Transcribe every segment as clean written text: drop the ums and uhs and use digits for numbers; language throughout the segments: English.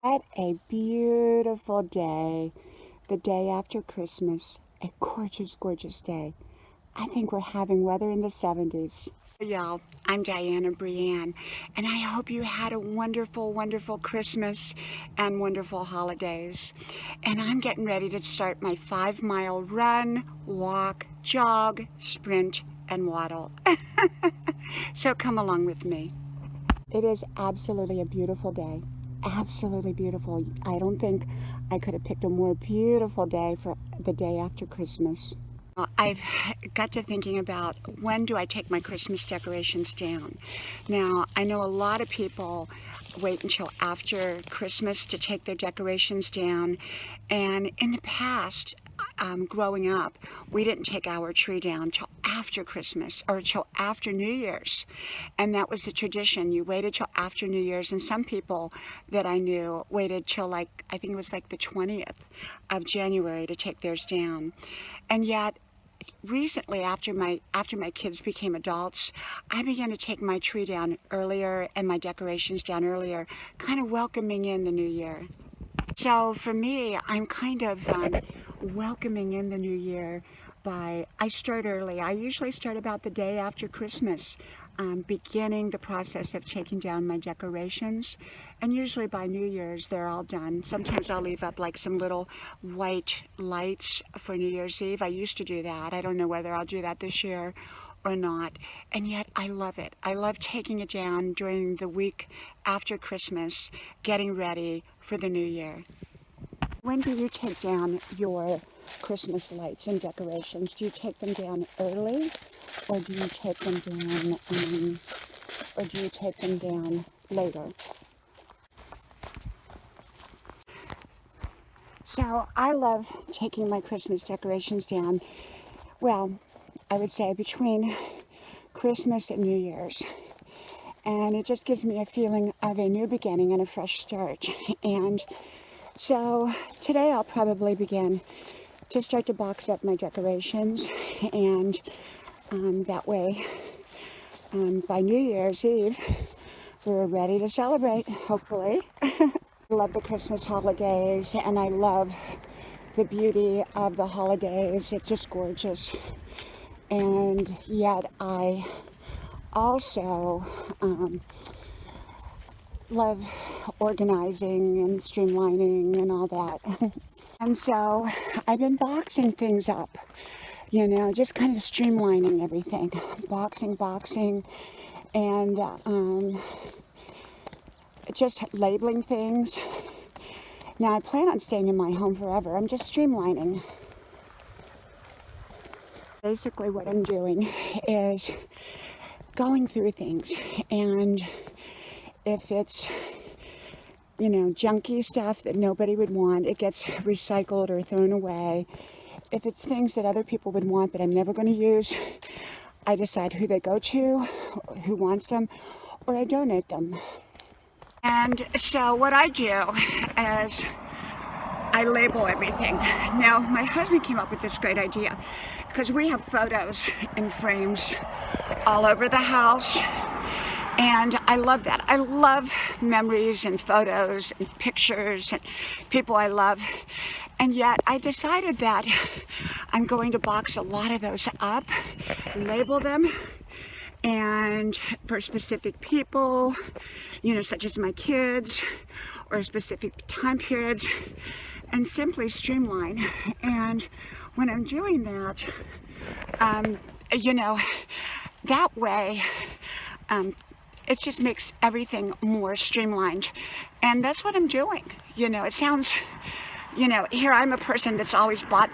What a beautiful day. The day after Christmas. A gorgeous, gorgeous day. I think we're having weather in the 70s. Y'all, I'm Diana Brienne, and I hope you had a wonderful, wonderful Christmas and wonderful holidays. And I'm getting ready to start my 5-mile run, walk, jog, sprint, and waddle. So come along with me. It is absolutely a beautiful day. Absolutely beautiful. I don't think I could have picked a more beautiful day for the day after Christmas. I've got to thinking about when do I take my Christmas decorations down. Now, I know a lot of people wait until after Christmas to take their decorations down. And in the past, growing up, we didn't take our tree down till after Christmas or till after New Year's. And that was the tradition. You waited till after New Year's, and some people that I knew waited till I think it was like the 20th of January to take theirs down. And yet, recently, after my kids became adults, I began to take my tree down earlier and my decorations down earlier, kind of welcoming in the new year. So for me, I'm kind of welcoming in the new year I start early. I usually start about the day after Christmas, beginning the process of taking down my decorations. And usually by New Year's, they're all done. Sometimes I'll leave up like some little white lights for New Year's Eve. I used to do that. I don't know whether I'll do that this year or not. And yet I love it. I love taking it down during the week after Christmas, getting ready for the new year. When do you take down your Christmas lights and decorations? Do you take them down early, or do you take them down, later? So I love taking my Christmas decorations down, well, I would say between Christmas and New Year's. And it just gives me a feeling of a new beginning and a fresh start. And so today I'll probably begin to start to box up my decorations, and that way by New Year's Eve we're ready to celebrate, hopefully. I love the Christmas holidays, and I love the beauty of the holidays. It's just gorgeous. And yet I also love organizing and streamlining and all that. And so I've been boxing things up, just kind of streamlining everything. Boxing, and just labeling things. Now I plan on staying in my home forever. I'm just streamlining. Basically what I'm doing is going through things, and if it's junky stuff that nobody would want, it gets recycled or thrown away. If it's things that other people would want but I'm never going to use, I decide who they go to, who wants them, or I donate them. And so what I do is I label everything. Now, my husband came up with this great idea because we have photos in frames all over the house. And I love that. I love memories and photos and pictures and people I love. And yet I decided that I'm going to box a lot of those up, label them, and for specific people, such as my kids, or specific time periods, and simply streamline. And when I'm doing that, that way, it just makes everything more streamlined. And that's what I'm doing. It sounds, here I'm a person that's always bought,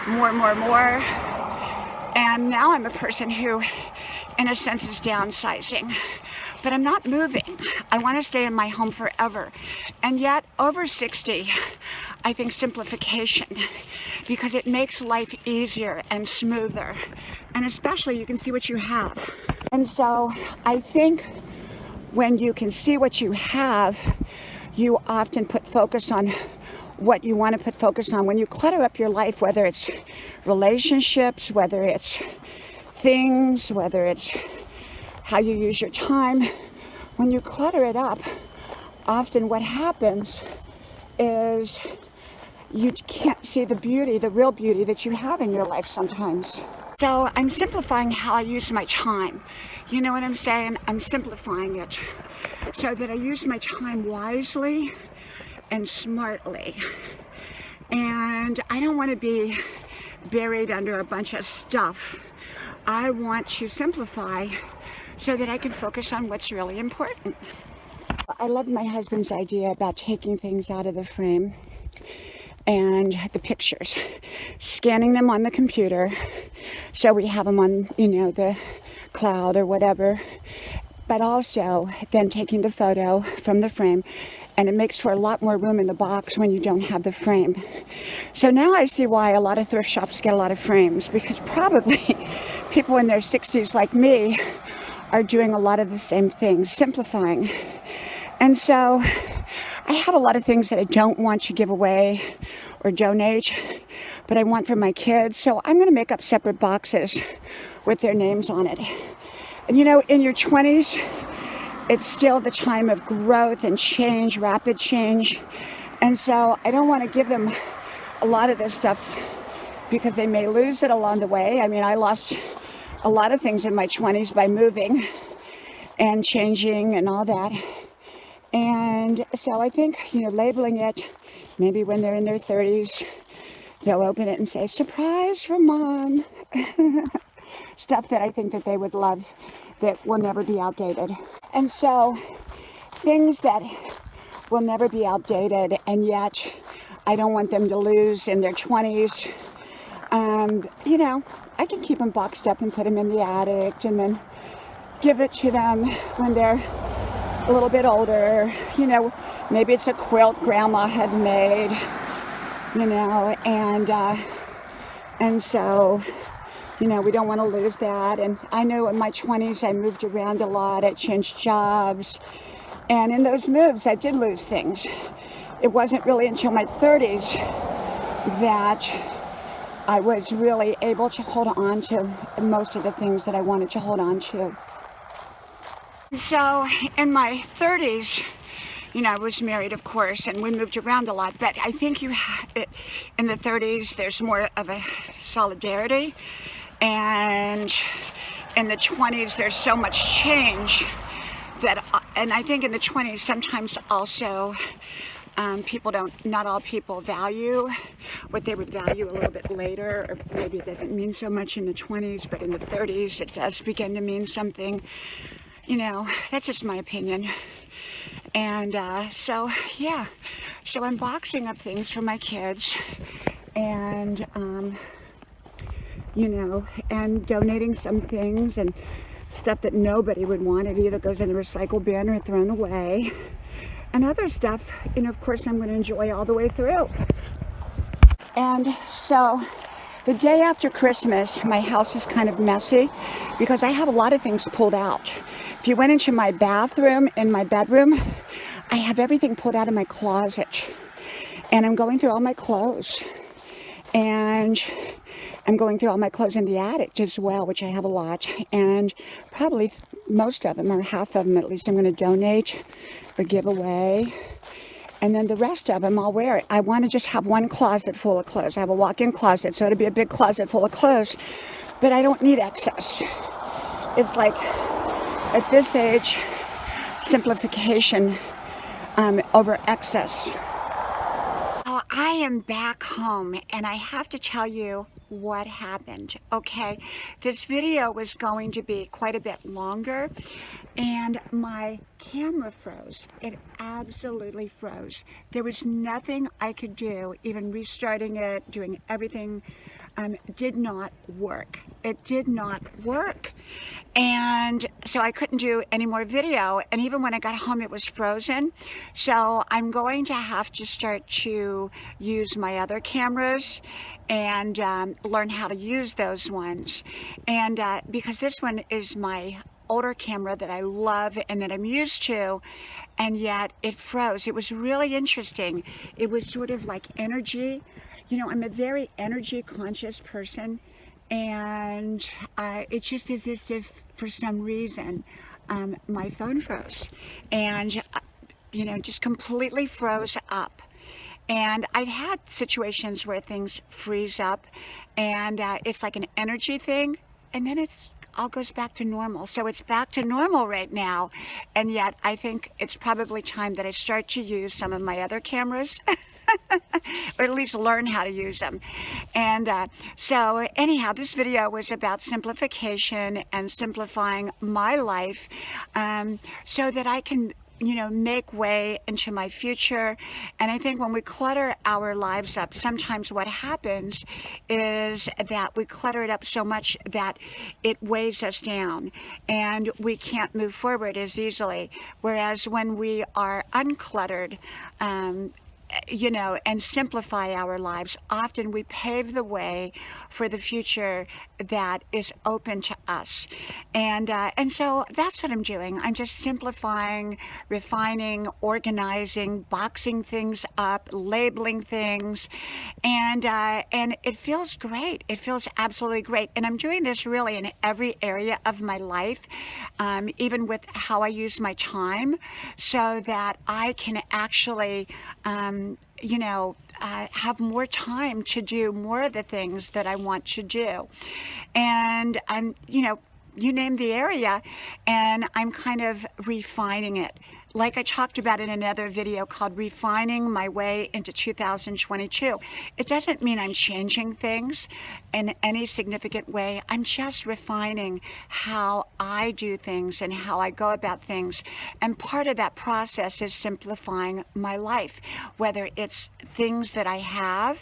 more. And now I'm a person who, in a sense, is downsizing. But I'm not moving. I want to stay in my home forever. And yet, over 60, I think simplification, because it makes life easier and smoother. And especially, you can see what you have. And so I think when you can see what you have, you often put focus on what you want to put focus on. When you clutter up your life, whether it's relationships, whether it's things, whether it's how you use your time, when you clutter it up, often what happens is you can't see the beauty, the real beauty that you have in your life sometimes. So I'm simplifying how I use my time. You know what I'm saying? I'm simplifying it so that I use my time wisely and smartly. And I don't want to be buried under a bunch of stuff. I want to simplify so that I can focus on what's really important. I love my husband's idea about taking things out of the frame and the pictures, scanning them on the computer so we have them on, you know, the cloud or whatever, but also then taking the photo from the frame, and it makes for a lot more room in the box when you don't have the frame. So now I see why a lot of thrift shops get a lot of frames, because probably people in their 60s like me are doing a lot of the same things, simplifying. And so I have a lot of things that I don't want to give away or donate, but I want for my kids. So I'm going to make up separate boxes with their names on it. And you know, in your 20s, it's still the time of growth and change, rapid change. And so I don't want to give them a lot of this stuff because they may lose it along the way. I mean, I lost a lot of things in my 20s by moving and changing and all that. And so I think, you know, labeling it, maybe when they're in their 30s, they'll open it and say, surprise from mom. Stuff that I think that they would love, that will never be outdated. And so things that will never be outdated, and yet I don't want them to lose in their 20s. You know, I can keep them boxed up and put them in the attic and then give it to them when they're a little bit older. You know, maybe it's a quilt grandma had made, you know, and so, you know, we don't want to lose that. And I know in my 20s I moved around a lot, I changed jobs, and in those moves I did lose things. It wasn't really until my 30s that I was really able to hold on to most of the things that I wanted to hold on to. So in my 30s, you know, I was married, of course, and we moved around a lot, but I think in the 30s there's more of a solidarity, and in the 20s there's so much change that, and I think in the 20s sometimes also not all people value what they would value a little bit later, or maybe it doesn't mean so much in the 20s, but in the 30s it does begin to mean something. You know, that's just my opinion. And so, yeah, so I'm boxing up things for my kids, and, you know, and donating some things, and stuff that nobody would want. It either goes in the recycle bin or thrown away. And other stuff, you know, of course, I'm going to enjoy all the way through. And so the day after Christmas, my house is kind of messy because I have a lot of things pulled out. If you went into my bathroom, in my bedroom, I have everything pulled out of my closet. And I'm going through all my clothes. And I'm going through all my clothes in the attic as well, which I have a lot. And probably most of them, or half of them at least, I'm going to donate or give away. And then the rest of them I'll wear. I want to just have one closet full of clothes. I have a walk-in closet, so it'll be a big closet full of clothes. But I don't need excess. It's like, at this age, simplification over excess. Oh, I am back home, and I have to tell you what happened. Okay, this video was going to be quite a bit longer, and my camera froze. It absolutely froze. There was nothing I could do, even restarting it, doing everything, did not work. It did not work. And so I couldn't do any more video, and even when I got home it was frozen. So I'm going to have to start to use my other cameras and learn how to use those ones. And because this one is my older camera that I love and that I'm used to, and yet it froze. It was really interesting. It was sort of like energy. You know, I'm a very energy conscious person, and it just is as if for some reason my phone froze. And just completely froze up. And I've had situations where things freeze up, and it's like an energy thing, and then it's all goes back to normal. So it's back to normal right now, and yet I think it's probably time that I start to use some of my other cameras. Or at least learn how to use them. And so anyhow, this video was about simplification and simplifying my life, so that I can make way into my future. And I think when we clutter our lives up, sometimes what happens is that we clutter it up so much that it weighs us down and we can't move forward as easily. Whereas when we are uncluttered, and simplify our lives, often we pave the way for the future that is open to us. And so that's what I'm doing. I'm just simplifying, refining, organizing, boxing things up, labeling things, and it feels great. It feels absolutely great. And I'm doing this really in every area of my life, even with how I use my time, so that I can actually have more time to do more of the things that I want to do. And you name the area, and I'm kind of refining it. Like I talked about in another video called Refining My Way into 2022. It doesn't mean I'm changing things in any significant way. I'm just refining how I do things and how I go about things. And part of that process is simplifying my life, whether it's things that I have.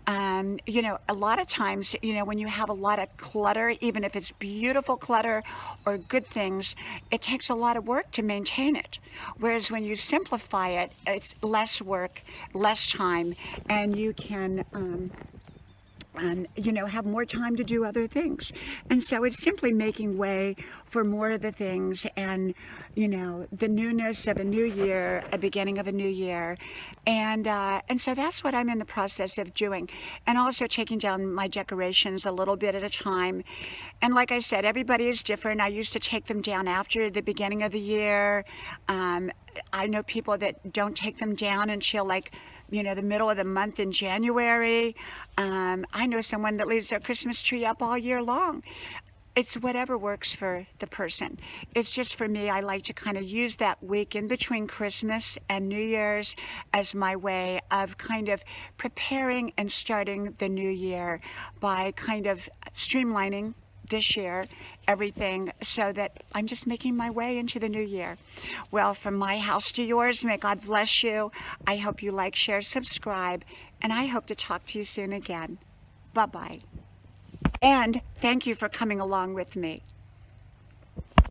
A lot of times, when you have a lot of clutter, even if it's beautiful clutter or good things, it takes a lot of work to maintain it. Whereas when you simplify it, it's less work, less time, and you can have more time to do other things. And so it's simply making way for more of the things, and the newness of a new year, a beginning of a new year. And so that's what I'm in the process of doing, and also taking down my decorations a little bit at a time. And like I said, everybody is different. I used to take them down after the beginning of the year. I know people that don't take them down until the middle of the month in January. I know someone that leaves their Christmas tree up all year long. It's whatever works for the person. It's just for me, I like to kind of use that week in between Christmas and New Year's as my way of kind of preparing and starting the new year by kind of streamlining this year everything, so that I'm just making my way into the new year. Well, from my house to yours, may God bless you. I hope you like, share, subscribe, and I hope to talk to you soon again. Bye-bye. And thank you for coming along with me.